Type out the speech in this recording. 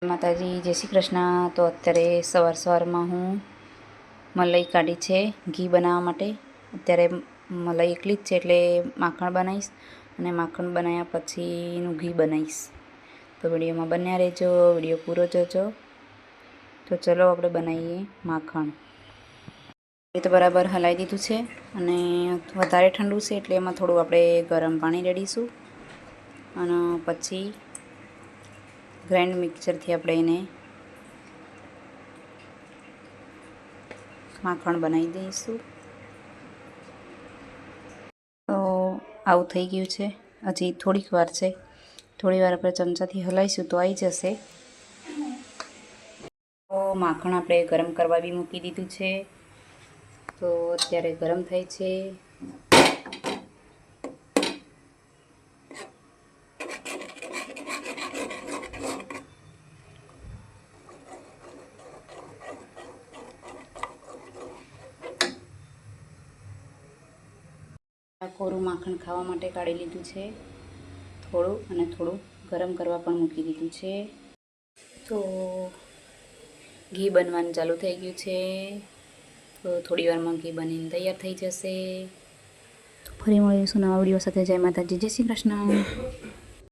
માતાજી, જય શ્રી કૃષ્ણ। તો અત્યારે સવારમાં હું મલાઈ કાઢી છે ઘી બનાવવા માટે। અત્યારે મલાઈ એકલી જ છે એટલે માખણ બનાવીશ અને માખણ બનાવ્યા પછી એનું ઘી બનાવીશ। તો વિડીયોમાં બન્યા રહેજો, વિડીયો પૂરો જોજો। તો ચલો આપણે બનાવીએ માખણ। એ તો બરાબર હલાવી દીધું છે અને વધારે ઠંડુ છે એટલે એમાં થોડું આપણે ગરમ પાણી રેડીશું અને પછી ગ્રાઇન્ડ મિક્સરથી આપણે એને માખણ બનાવી દઈશું। તો આવું થઈ ગયું છે, હજી થોડીક વાર છે, થોડી વાર આપણે ચમચાથી હલાવીશું તો આવી જશે। તો માખણ આપણે ગરમ કરવા બી મૂકી દીધું છે, તો અત્યારે ગરમ થાય છે। કોરું માખણ ખાવા માટે કાઢી લીધું છે થોડું, અને થોડું ગરમ કરવા પણ મૂકી દીધું છે। તો ઘી બનવાનું ચાલુ થઈ ગયું છે, તો થોડી વારમાં ઘી બનીને તૈયાર થઈ જશે। તો ફરી મળીશું નવા વિડીયો સાથે। જય માતાજી, જય શ્રી કૃષ્ણ।